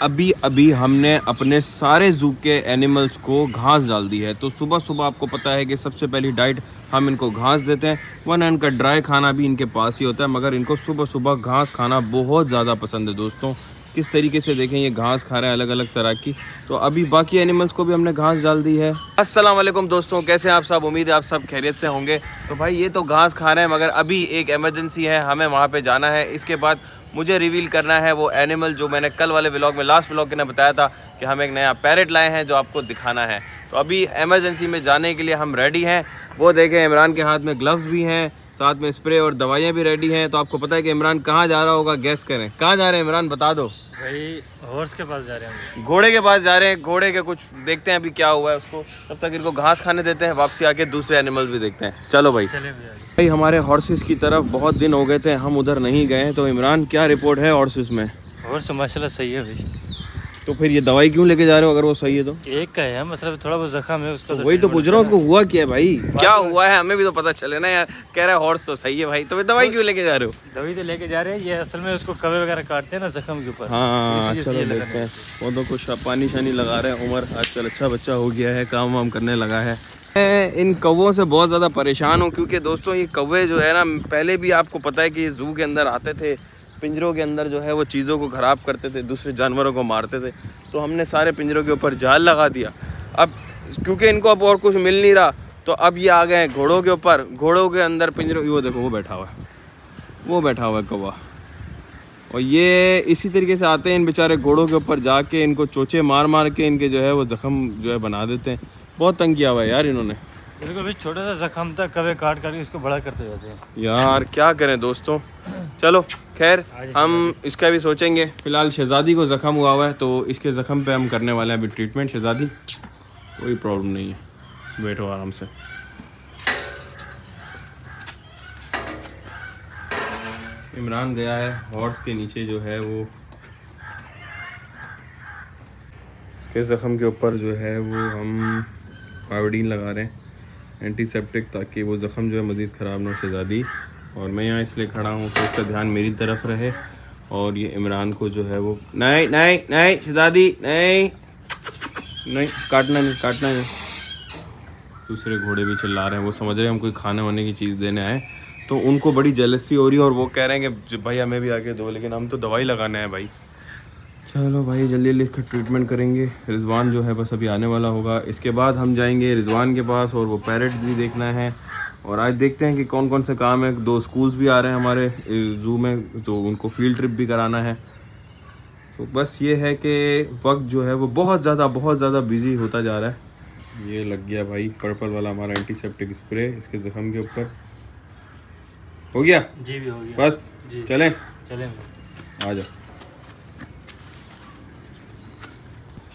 अभी अभी हमने अपने सारे जू के एनिमल्स को घास डाल दी है। तो सुबह सुबह आपको पता है कि सबसे पहली डाइट हम इनको घास देते हैं, वरना इनका ड्राई खाना भी इनके पास ही होता है, मगर इनको सुबह सुबह घास खाना बहुत ज़्यादा पसंद है। दोस्तों किस तरीके से देखें ये घास खा रहे हैं अलग अलग तरह की। तो अभी बाकी एनिमल्स को भी हमने घास डाल दी है। अस्सलाम वालेकुम दोस्तों, कैसे हैं आप सब? उम्मीद है आप सब खैरियत से होंगे। तो भाई ये तो घास खा रहे हैं, मगर अभी एक एमरजेंसी है, हमें वहाँ पे जाना है। इसके बाद मुझे रिवील करना है वो एनिमल जो मैंने कल वाले व्लॉग में, लास्ट व्लॉग के ने बताया था कि हम एक नया पैरेट लाए हैं जो आपको दिखाना है। तो अभी एमरजेंसी में जाने के लिए हम रेडी हैं। वो देखें इमरान के हाथ में ग्लव्स भी हैं, साथ में स्प्रे और दवाइयाँ भी रेडी हैं। तो आपको पता है कि इमरान कहाँ जा रहा होगा, गैस करें कहाँ जा रहे हैं इमरान, बता दो। भाई हॉर्स के पास जा रहे हैं, घोड़े के पास जा रहे हैं। घोड़े के कुछ देखते हैं अभी क्या हुआ है उसको, तब तक इनको घास खाने देते हैं, वापसी आके दूसरे एनिमल्स भी देखते हैं। चलो भाई। चले भैया। भाई हमारे हॉर्सेस की तरफ बहुत दिन हो गए थे, हम उधर नहीं गए। तो इमरान क्या रिपोर्ट है हॉर्सेस में? हॉर्स तो माशाल्लाह सही है भाई। तो फिर ये दवाई क्यों लेके जा रहे हो अगर वो सही है तो? एक का है मतलब, थोड़ा बहुत जख्म है उसका। तो वही तो पूछ रहा हूँ, उसको हुआ क्या है भाई, क्या हुआ है, हमें भी तो पता चले ना यार। कह रहा है हॉर्स तो सही है भाई, तो फिर दवाई क्यों लेके जा रहे हो? दवाई तो लेके जा रहे हैं, ये असल में उसको कवे वगैरह काटते हैं ना जख्म के ऊपर। हाँ चलो देखते हैं। वो तो कुछ पानी शानी लगा रहे हैं। उमर आजकल अच्छा बच्चा हो गया है, काम वाम करने लगा है। मैं इन कौवों से बहुत ज़्यादा परेशान हूँ, क्योंकि दोस्तों ये कौवे जो है ना, पहले भी आपको पता है कि ये जू के अंदर आते थे, पिंजरों के अंदर जो है वो चीज़ों को ख़राब करते थे, दूसरे जानवरों को मारते थे। तो हमने सारे पिंजरों के ऊपर जाल लगा दिया। अब क्योंकि इनको अब और कुछ मिल नहीं रहा, तो अब ये आ गए हैं घोड़ों के ऊपर। घोड़ों के अंदर पिंजरों, वो देखो वो बैठा हुआ है, वो बैठा हुआ है कौवा। और ये इसी तरीके से आते हैं इन बेचारे घोड़ों के ऊपर, जाके इनको चोचे मार मार के इनके जो है वो ज़ख्म जो है बना देते हैं। बहुत तंग किया हुआ है यार इन्होंने। बिल्कुल भी छोटा सा जख्म था, कवे काट काट के इसको बड़ा करते जाते हैं यार क्या करें दोस्तों। चलो खैर हम इसका भी सोचेंगे। फिलहाल शहजादी को ज़ख्म हुआ है, तो इसके ज़ख्म पे हम करने वाले हैं अभी ट्रीटमेंट। शहजादी कोई प्रॉब्लम नहीं है, बैठो आराम से। इमरान गया है हॉर्स के नीचे, जो है वो इसके ज़ख्म के ऊपर जो है वो हम आयोडीन लगा रहे हैं, एंटीसेप्टिक, ताकि वो ज़ख़म जो है मज़ीद ख़राब ना हो। शहज़ादी और मैं यहाँ इसलिए खड़ा हूँ तो उसका ध्यान मेरी तरफ रहे, और ये इमरान को जो है वो नहीं नहीं नहीं शहज़ादी नहीं नहीं, काटना नहीं काटना नहीं। दूसरे घोड़े भी चिल्ला रहे हैं, वो समझ रहे हैं हम कोई खाने वाने की चीज़ देने आए, तो उनको बड़ी जेलसी हो रही है और वो कह रहे हैं कि भाई हमें भी आके दो, लेकिन हम तो दवाई लगाना है भाई। चलो भाई जल्दी जल्दी इसका ट्रीटमेंट करेंगे। रिजवान जो है बस अभी आने वाला होगा, इसके बाद हम जाएंगे रिजवान के पास, और वो पैरेट भी देखना है। और आज देखते हैं कि कौन कौन से काम है। 2 स्कूल्स भी आ रहे हैं हमारे जू में, तो उनको फील्ड ट्रिप भी कराना है। तो बस ये है कि वक्त जो है वो बहुत ज़्यादा बिजी होता जा रहा है। ये लग गया भाई पर्पल वाला हमारा एंटीसेप्टिक स्प्रे इसके ज़ख़म के ऊपर। हो गया जी, भी हो गया बस जी। चलें चलें आ जाओ।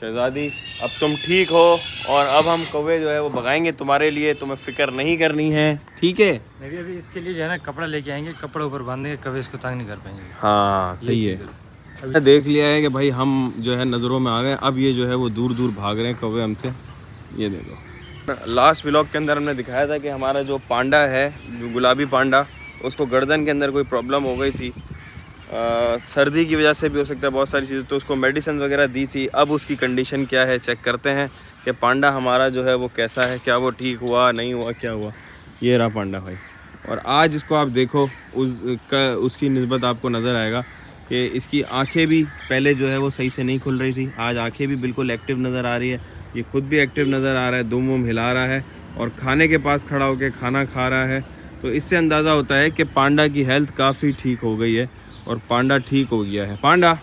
शहज़ादी अब तुम ठीक हो, और अब हम कौवे जो है वो भगाएंगे तुम्हारे लिए, तुम्हें फ़िक्र नहीं करनी है, ठीक है? मैं भी अभी इसके लिए जो है ना कपड़ा लेके आएंगे, कपड़े ऊपर बांधेंगे, कभी इसको तंग नहीं कर पाएंगे। हाँ सही है। मैंने देख लिया है कि भाई हम जो है नज़रों में आ गए। अब ये जो है वो दूर दूर भाग रहे हैं कौवे हमसे। ये देखो लास्ट व्लॉग के अंदर हमने दिखाया था कि हमारा जो पांडा है, जो गुलाबी पांडा, उसको गर्दन के अंदर कोई प्रॉब्लम हो गई थी, सर्दी की वजह से भी हो सकता है, बहुत सारी चीज़ें, तो उसको मेडिसिन वगैरह दी थी। अब उसकी कंडीशन क्या है चेक करते हैं कि पांडा हमारा जो है वो कैसा है, क्या वो ठीक हुआ नहीं हुआ, क्या हुआ। ये रहा पांडा भाई। और आज इसको आप देखो उसकी निस्बत आपको नज़र आएगा कि इसकी आंखें भी पहले जो है वो सही से नहीं खुल रही थी, आज आंखें भी बिल्कुल एक्टिव नज़र आ रही है। ये खुद भी एक्टिव नज़र आ रहा है, दुम वुम हिला रहा है, और खाने के पास खड़ा होकर खाना खा रहा है। तो इससे अंदाज़ा होता है कि पांडा की हेल्थ काफ़ी ठीक हो गई है, और पांडा ठीक हो गया है। पांडा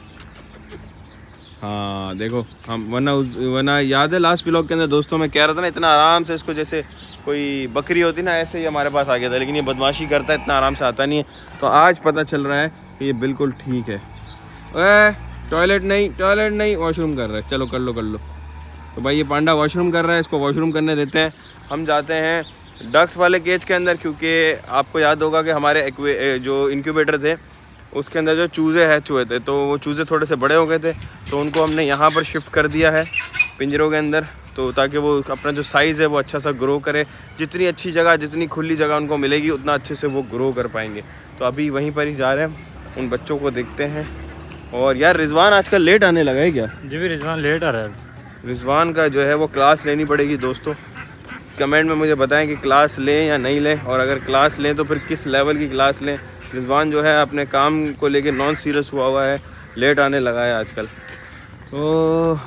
हाँ देखो, हम वरना याद है लास्ट व्लॉग के अंदर दोस्तों मैं कह रहा था ना, इतना आराम से इसको जैसे कोई बकरी होती ना, ऐसे ही हमारे पास आ गया था। लेकिन ये बदमाशी करता है, इतना आराम से आता नहीं है। तो आज पता चल रहा है कि ये बिल्कुल ठीक है। टॉयलेट नहीं वॉशरूम कर रहा है, चलो कर लो। तो भाई ये पांडा वॉशरूम कर रहा है, इसको वॉशरूम करने देते हैं। हम जाते हैं डक्स वाले केज के अंदर, क्योंकि आपको याद होगा कि हमारे जो इंक्यूबेटर थे उसके अंदर जो चूज़े थे, तो वो चूज़े थोड़े से बड़े हो गए थे, तो उनको हमने यहाँ पर शिफ्ट कर दिया है पिंजरों के अंदर, तो ताकि वो अपना जो साइज़ है वो अच्छा सा ग्रो करे। जितनी अच्छी जगह, जितनी खुली जगह उनको मिलेगी, उतना अच्छे से वो ग्रो कर पाएंगे। तो अभी वहीं पर ही जा रहे हैं, उन बच्चों को देखते हैं और यार रिजवान आजकल लेट आने लगा है क्या? जी भी रिजवान लेट आ रहा है। रिजवान का जो है वो क्लास लेनी पड़ेगी दोस्तों। कमेंट में मुझे बताएं कि क्लास लें या नहीं लें, और अगर क्लास लें तो फिर किस लेवल की क्लास लें। रिजवान जो है अपने काम को लेके नॉन सीरियस हुआ है, लेट आने लगा है आजकल। तो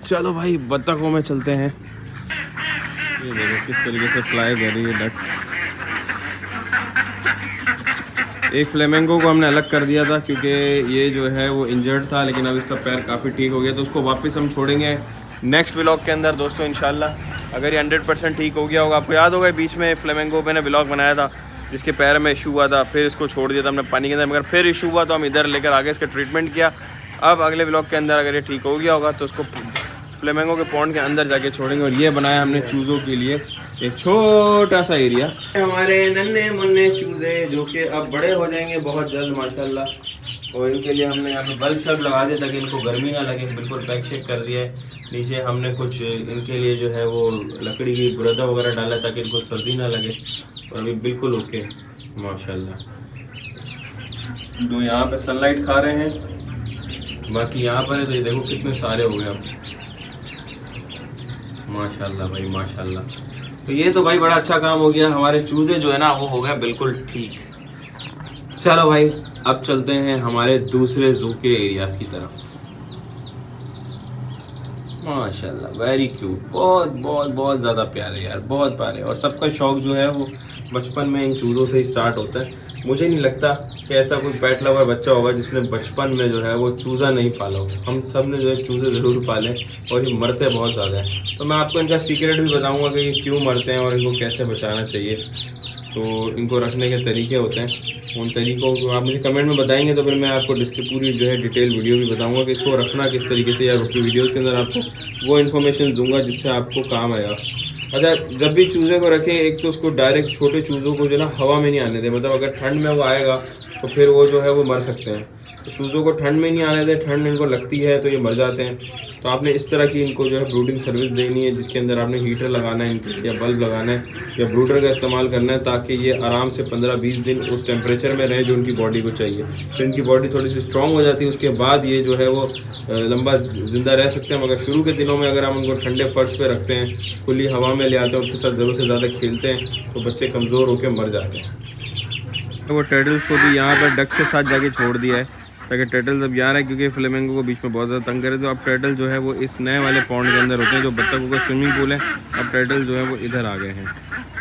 चलो भाई बत्तखों में चलते हैं। ये देखो किस तरीके से फ्लाई कर रही है डक। एक फ्लेमेंगो को हमने अलग कर दिया था क्योंकि ये जो है वो इंजर्ड था, लेकिन अब इसका पैर काफ़ी ठीक हो गया, तो उसको वापस हम छोड़ेंगे नेक्स्ट व्लॉग के अंदर दोस्तों इंशाल्लाह। अगर ये 100% ठीक हो गया होगा। आपको याद होगा बीच में फ्लेमेंगो मैंने व्लॉग बनाया था जिसके पैर में इशू हुआ था, फिर इसको छोड़ दिया था हमने पानी के अंदर, मगर फिर इशू हुआ तो हम इधर लेकर आगे इसका ट्रीटमेंट किया। अब अगले व्लॉग के अंदर अगर ये ठीक हो गया होगा तो उसको फ्लेमेंगो के पॉन्ड के अंदर जाके छोड़ेंगे। और ये बनाया हमने चूज़ों के लिए एक छोटा सा एरिया। हमारे नन्हे मुन्ने चूज़े जो कि अब बड़े हो जाएंगे बहुत जल्द माशाल्लाह, और इनके लिए हमने यहाँ पे बल्ब शल्ब लगा दिया ताकि इनको गर्मी ना लगे, बिल्कुल पैक शेक कर दिया है। नीचे हमने कुछ इनके लिए जो है वो लकड़ी की बुरदा वगैरह डाला ताकि इनको सर्दी ना लगे, और अभी बिल्कुल ओके माशाल्लाह। जो यहाँ पे सनलाइट खा रहे हैं, बाकी यहाँ पर है तो ये देखो कितने सारे हो गए अब माशाल्लाह भाई माशाल्लाह। तो ये तो भाई बड़ा अच्छा काम हो गया, हमारे चूजे जो है ना वो हो गए बिल्कुल ठीक। चलो भाई अब चलते हैं हमारे दूसरे जू के एरियाज की तरफ। माशाल्लाह वेरी क्यूट, बहुत बहुत बहुत ज़्यादा प्यारे यार, बहुत प्यारे। और सबका शौक जो है वो बचपन में इन चूज़ों से ही स्टार्ट होता है। मुझे नहीं लगता कि ऐसा कोई पेट लवर बच्चा होगा जिसने बचपन में जो है वो चूज़ा नहीं पाला हो। हम सब ने जो है चूज़े ज़रूर पाले, और ये मरते बहुत ज़्यादा हैं। तो मैं आपको इनका सीक्रेट भी बताऊंगा कि ये क्यों मरते हैं और इनको कैसे बचाना चाहिए। तो इनको रखने के तरीके होते हैं, उन तरीक़ों को आप मुझे कमेंट में बताएंगे तो फिर मैं आपको पूरी जो है डिटेल वीडियो भी बताऊंगा कि इसको रखना किस तरीके से, या अपनी वीडियोज़ के अंदर आपको वो इन्फॉर्मेशन दूंगा जिससे आपको काम आएगा। अच्छा, जब भी चूज़े को रखें एक तो उसको डायरेक्ट छोटे चूज़ों को जो ना हवा में नहीं आने दें, मतलब अगर ठंड में वो आएगा तो फिर वो जो है वो मर सकते हैं। तो चूज़ों को ठंड में नहीं आने दें, ठंड इनको लगती है तो ये मर जाते हैं। तो आपने इस तरह की इनको जो है ब्रूडिंग सर्विस देनी है जिसके अंदर आपने हीटर लगाना है इनके, या बल्ब लगाना है, या ब्रूडर का इस्तेमाल करना है ताकि ये आराम से 15-20 दिन उस टेम्परेचर में रहे जो उनकी बॉडी को चाहिए। फिर इनकी बॉडी थोड़ी सी स्ट्रॉन्ग हो जाती है, उसके बाद ये जो है वो लंबा ज़िंदा रह सकते हैं। मगर शुरू के दिनों में अगर हम उनको ठंडे फर्श पे रखते हैं, खुली हवा में ले आते हैं, उसके साथ ज़रूरत से ज़्यादा खेलते हैं तो बच्चे कमज़ोर होकर मर जाते हैं। तो वो टर्टल्स को भी यहाँ पर डक के साथ जाके छोड़ दिया है ताकि टर्टल्स अब यहाँ है, क्योंकि फ्लेमिंगो को बीच में बहुत ज़्यादा तंग करे। तो अब टर्टल जो है वो इस नए वाले पॉन्ड के अंदर होते हैं जो बत्तखों का स्विमिंग पूल है। अब टर्टल जो है वो इधर आ गए हैं।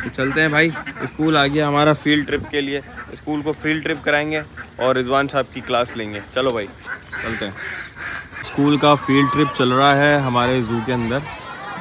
तो चलते हैं भाई, स्कूल आ गया हमारा फील्ड ट्रिप के लिए। स्कूल को फील्ड ट्रिप कराएंगे और रिजवान साहब की क्लास लेंगे। चलो भाई चलते हैं। स्कूल का फील्ड ट्रिप चल रहा है हमारे ज़ू के अंदर।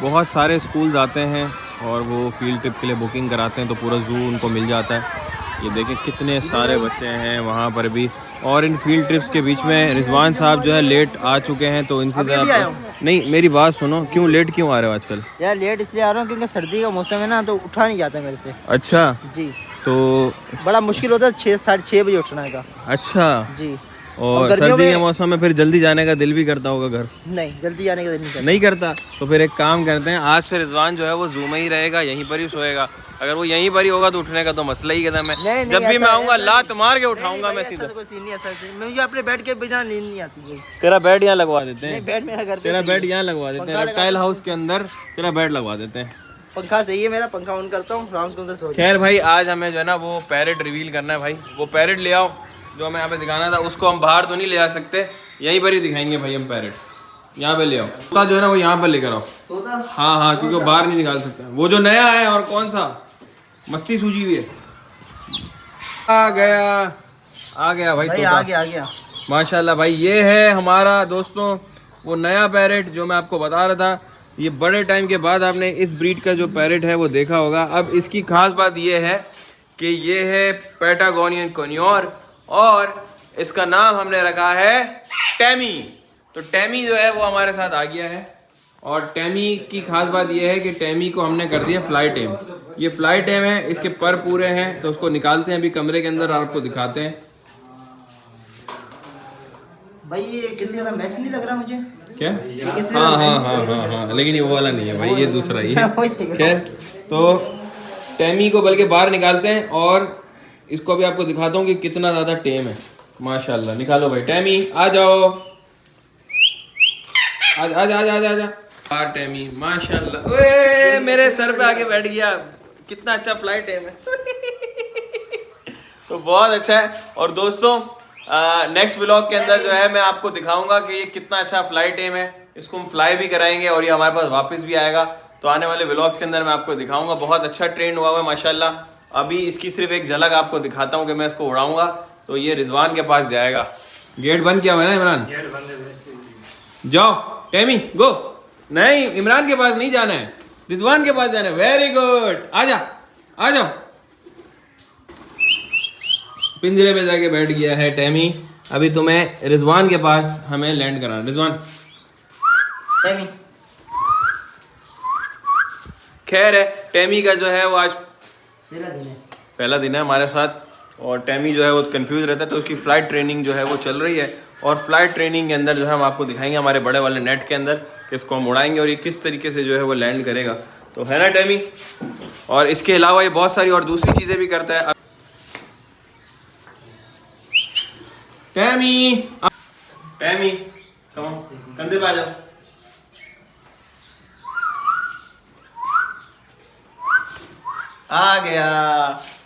बहुत सारे स्कूल्स आते हैं और वो फील्ड ट्रिप के लिए बुकिंग कराते हैं तो पूरा ज़ू उनको मिल जाता है। ये देखें कितने सारे बच्चे हैं वहाँ पर भी। और इन फील्ड ट्रिप्स के बीच में रिजवान साहब जो है लेट आ चुके हैं, तो इनकी तरफ नहीं, मेरी बात सुनो, क्यों लेट क्यों आ रहे हो आजकल? यार लेट इसलिए आ रहा हूँ क्योंकि सर्दी का मौसम है ना, तो उठा नहीं जाता मेरे से। अच्छा जी, तो बड़ा मुश्किल होता है 6-6:30 बजे उठने का। अच्छा जी, और सर्दी के मौसम में फिर जल्दी जाने का दिल भी करता होगा घर? नहीं, जल्दी जाने का दिल नहीं करता। तो फिर एक काम करते हैं, आज से रिजवान जो है वो ज़ू में ही रहेगा, यहीं पर ही सोएगा। अगर वो यहीं पर ही होगा तो उठने का तो मसला ही खत्म है। जब भी मैं आऊँगा लात मार के उठाऊंगा मैं सीधा। मुझे अपने बेड के बिना नींद नहीं आती। तेरा बेड यहाँ लगवा देते हैं। बेड मेरा घर पे, तेरा बेड यहाँ लगवा देते हैं, रेप्टाइल हाउस के अंदर तेरा बेड लगवा देते हैं। पंखा सही है मेरा, पंखा ऑन करता हूँ, आराम से सो। खैर भाई, आज हमें जो है ना वो पैरेट रिवील करना है भाई। वो पैरेट ले आओ जो हमें यहाँ पे दिखाना था। उसको हम बाहर तो नहीं ले जा सकते, यहीं पर ही दिखाएंगे भाई हम पैरेट। यहाँ पे ले आओ तोता जो है ना वो यहाँ पर लेकर आओ। तोता? हाँ हाँ, क्योंकि वो बाहर नहीं निकाल सकता। वो जो नया है और कौन सा मस्ती सूझी हुई है। आ गया भाई तोता। आ गया माशाल्लाह भाई। ये है हमारा दोस्तों वो नया पैरेट जो मैं आपको बता रहा था। ये बड़े टाइम के बाद आपने इस ब्रीड का जो पैरेट है वो देखा होगा। अब इसकी खास बात ये है कि ये है पैटागोनियन कोन्योर, और इसका नाम हमने रखा है टैमी। तो टैमी जो है वो हमारे साथ आ गया है। और टैमी की खास बात ये है कि टैमी को हमने कर दिया फ्लाई टेम। ये फ्लाई टेम है, इसके पर पूरे हैं, तो उसको निकालते हैं अभी कमरे के अंदर, आपको दिखाते हैं। भाई ये किसी का मैच नहीं लग रहा मुझे। क्या? हाँ, लेकिन ये वो वाला नहीं है भाई, ये दूसरा ही है। खैर, तो टैमी को बल्कि बाहर निकालते हैं और इसको भी आपको दिखाता हूँ कि कितना ज़्यादा टेम है। माशाल्लाह, निकालो भाई टैमी, आ जाओ। आजा आजा आजा आजा आजा। हाँ टेमी माशाल्लाह, ओए मेरे सर पे आके बैठ गया। कितना अच्छा फ्लाइट टाइम है। तो बहुत अच्छा है। और दोस्तों नेक्स्ट व्लॉग के अंदर जो है मैं आपको दिखाऊंगा कि ये कितना अच्छा फ्लाइट टाइम है। इसको हम फ्लाई भी कराएंगे और ये हमारे पास वापस भी आएगा। तो आने वाले व्लॉग्स के अंदर मैं आपको दिखाऊंगा। बहुत अच्छा ट्रेंड हुआ है माशाल्लाह। अभी इसकी सिर्फ एक झलक आपको दिखाता हूँ कि मैं इसको उड़ाऊंगा। तो ये रिजवान के पास जाएगा। गेट बंद किया हुआ है ना इमरान? गेट बंद है इसलिए। जाओ टेमी गो। नहीं इमरान के पास नहीं जाना है, रिजवान के पास जाना है। वेरी गुड, आजा आ जाओ। पिंजरे पे जाके बैठ गया है टेमी। अभी तुम्हें रिजवान के पास हमें लैंड कराना। रिजवान टेमी खैर है, टेमी का जो है वो आज पहला दिन है हमारे साथ। और टेमी जो है वो कंफ्यूज रहता है, तो उसकी फ़्लाइट ट्रेनिंग जो है वो चल रही है। और फ्लाइट ट्रेनिंग के अंदर जो है हम आपको दिखाएंगे हमारे बड़े वाले नेट के अंदर कि इसको हम उड़ाएंगे और ये किस तरीके से जो है वो लैंड करेगा। तो है ना टेमी? और इसके अलावा ये बहुत सारी और दूसरी चीज़ें भी करता है। टेमी टेमी कंधे पे आ जाओ। आ गया।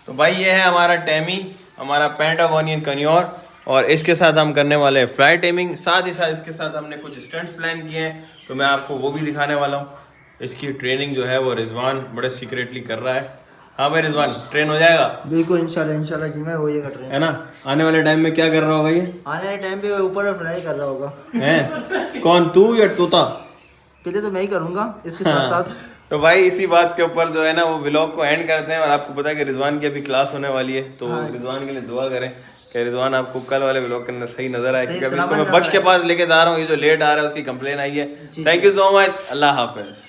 तो भाई ये है हमारा टेमी, हमारा पेंटागोनियन कन्योर। और इसके साथ हम करने वाले हैं फ्लाइट टेमिंग। साथ ही साथ इसके साथ हमने कुछ स्टंट्स प्लान किए हैं, तो मैं आपको वो भी दिखाने वाला हूँ। इसकी ट्रेनिंग जो है वो रिजवान बड़े सीक्रेटली कर रहा है। हाँ भाई रिजवान, ट्रेन हो जाएगा बिल्कुल इंशाल्लाह जी, मैं हो जाएगा ट्रेन, है ना? आने वाले टाइम में क्या कर रहा होगा ये? आने वाले टाइम पे ऊपर फ्लाई कर रहा होगा। हैं कौन, तू या तोता? पहले तो मैं ही करूँगा, इसके साथ साथ। तो भाई इसी बात के ऊपर जो है ना वो व्लॉग को एंड करते हैं। और आपको पता है कि रिजवान की अभी क्लास होने वाली है, तो रिजवान के लिए दुआ करें कि रिजवान आपको कल वाले व्लॉग के अंदर सही नजर आए। क्योंकि अभी इसको मैं बख्श के पास लेके जा रहा हूँ, ये जो लेट आ रहा है उसकी कंप्लेन आई है। Thank you so much, Allah Hafiz.